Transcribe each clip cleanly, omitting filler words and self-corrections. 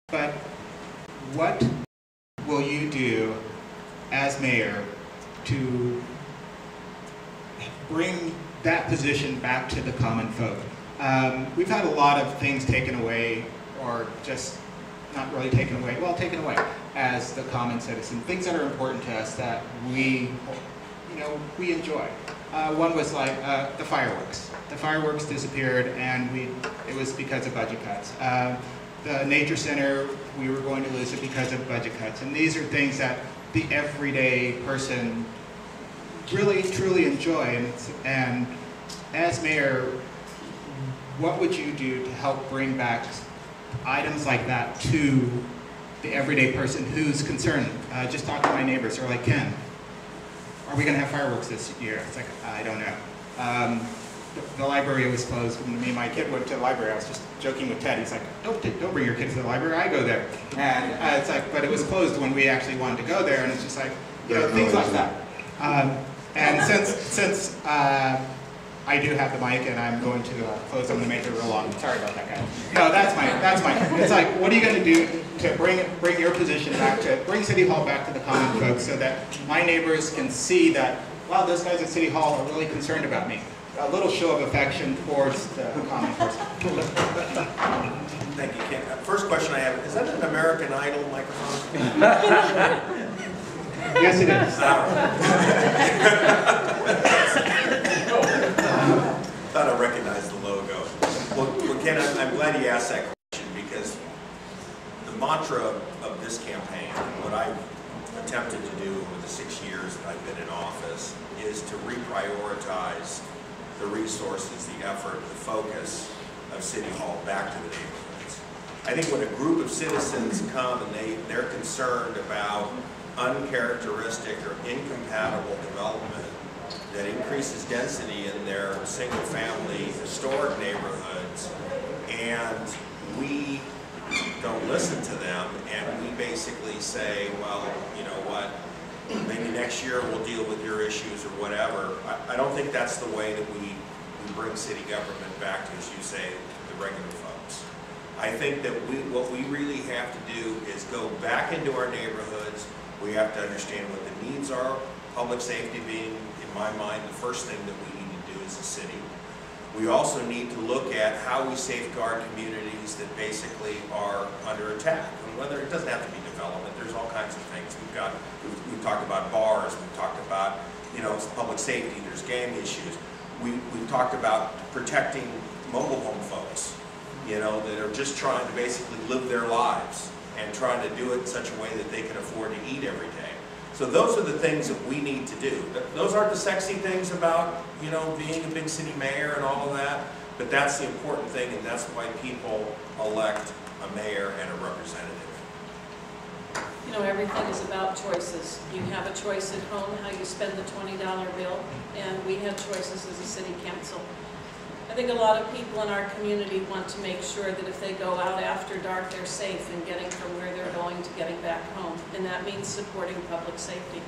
But what will you do as mayor to bring that position back to the common folk? We've had a lot of things taken away, or just not really taken away, well, taken away as the common citizen. Things that are important to us that we enjoy. One was like the fireworks. The fireworks disappeared, and it was because of budget cuts. The nature center, we were going to lose it because of budget cuts. And these are things that the everyday person really, truly enjoy. And as mayor, what would you do to help bring back items like that to the everyday person who's concerned? Just talk to my neighbors. They're like, Ken, are we going to have fireworks this year? It's like, I don't know. The library was closed when me and my kid went to the library. I was just joking with Ted. He's like, don't bring your kids to the library. I go there. And it's like, but it was closed when we actually wanted to go there. And it's just like, things like that. And since I do have the mic, and I'm going to close. I'm going to make it real long. Sorry about that, guy. No, that's mine. It's like, what are you going to do to bring your position back bring City Hall back to the common folks, so that my neighbors can see that, wow, those guys at City Hall are really concerned about me. A little show of affection towards the common person. Thank you, Ken. First question I have, is that an American Idol microphone? Yes, it is. Thought I recognized the logo. Well, Ken, I'm glad you asked that question, because the mantra of this campaign, what I've attempted to do over the 6 years that I've been in office, is to reprioritize the resources, the effort, the focus of City Hall back to the neighborhoods. I think when a group of citizens come and they're concerned about uncharacteristic or incompatible development that increases density in their single-family historic neighborhoods, and we don't listen to them, and we basically say, well, you know what, maybe next year we'll deal with your issues or whatever. I don't think that's the way that we bring city government back to, as you say, the regular folks. I think that what we really have to do is go back into our neighborhoods. We have to understand what the needs are, public safety being, in my mind, the first thing that we need to do as a city. We also need to look at how we safeguard communities that basically are under attack. And whether it doesn't have to be development, there's all kinds of things. We've talked about bars, we've talked about, public safety, there's gang issues. We've talked about protecting mobile home folks, that are just trying to basically live their lives and trying to do it in such a way that they can afford to eat every day. So those are the things that we need to do. Those aren't the sexy things about, being a big city mayor and all of that, but that's the important thing, and that's why people elect a mayor and a representative. Everything is about choices. You have a choice at home how you spend the $20 bill, and we have choices as a city council. I think a lot of people in our community want to make sure that if they go out after dark, they're safe in getting from where they're going to getting back home, and that means supporting public safety.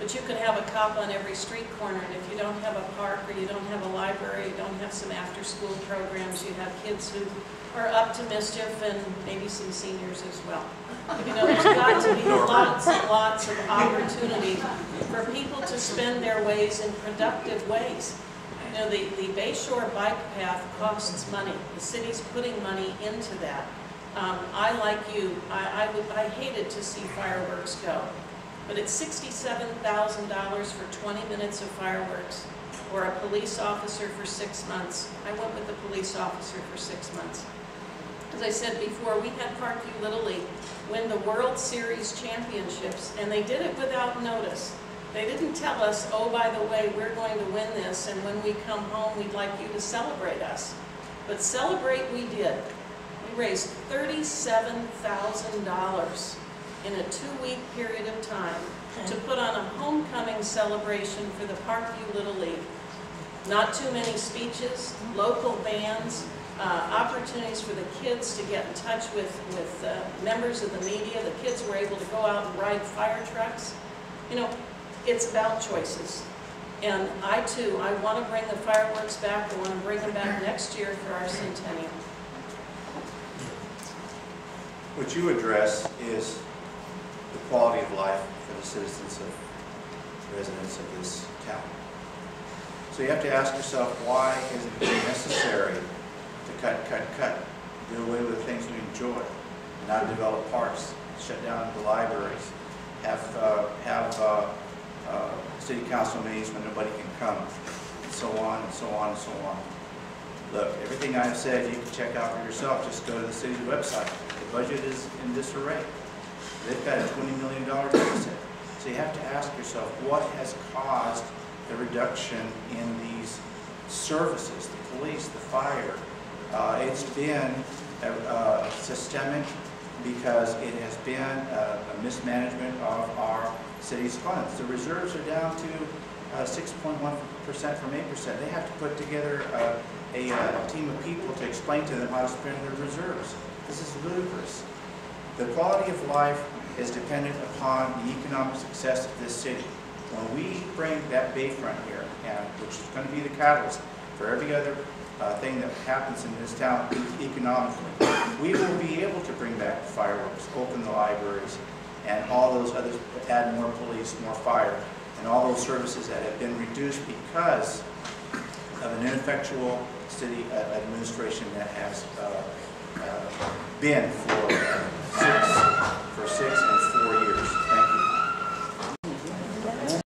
But you could have a cop on every street corner, and if you don't have a park, or you don't have a library, you don't have some after-school programs, you have kids who are up to mischief, and maybe some seniors as well. There's got to be lots and lots of opportunity for people to spend their ways in productive ways. The Bayshore bike path costs money. The city's putting money into that. I, like you, I hated to see fireworks go. But it's $67,000 for 20 minutes of fireworks, or a police officer for 6 months. I went with the police officer for 6 months. As I said before, we had Parkview Little League win the World Series championships, and they did it without notice. They didn't tell us, oh, by the way, we're going to win this, and when we come home, we'd like you to celebrate us. But celebrate we did. We raised $37,000 in a 2-week period of time to put on a homecoming celebration for the Parkview Little League. Not too many speeches, local bands, opportunities for the kids to get in touch with members of the media. The kids were able to go out and ride fire trucks. It's about choices. And I want to bring the fireworks back. I want to bring them back next year for our centennial. What you address is the quality of life for the citizens of residents of this town. So you have to ask yourself, why is it necessary to cut, do away with things we enjoy, not develop parks, shut down the libraries, have city council meetings when nobody can come, and so on and so on and so on. Look, everything I've said you can check out for yourself. Just go to the city's website. The budget is in disarray. They've got a $20 million deficit. So you have to ask yourself, what has caused the reduction in these services, the police, the fire? It's been systemic because it has been a mismanagement of our city's funds. The reserves are down to 6.1% from 8%. They have to put together a team of people to explain to them how to spend their reserves. This is ludicrous. The quality of life is dependent upon the economic success of this city. When we bring that bayfront here, and which is going to be the catalyst for every other thing that happens in this town economically, we will be able to bring back fireworks, open the libraries, and all those others, add more police, more fire, and all those services that have been reduced because of an ineffectual city administration that has been for 6 and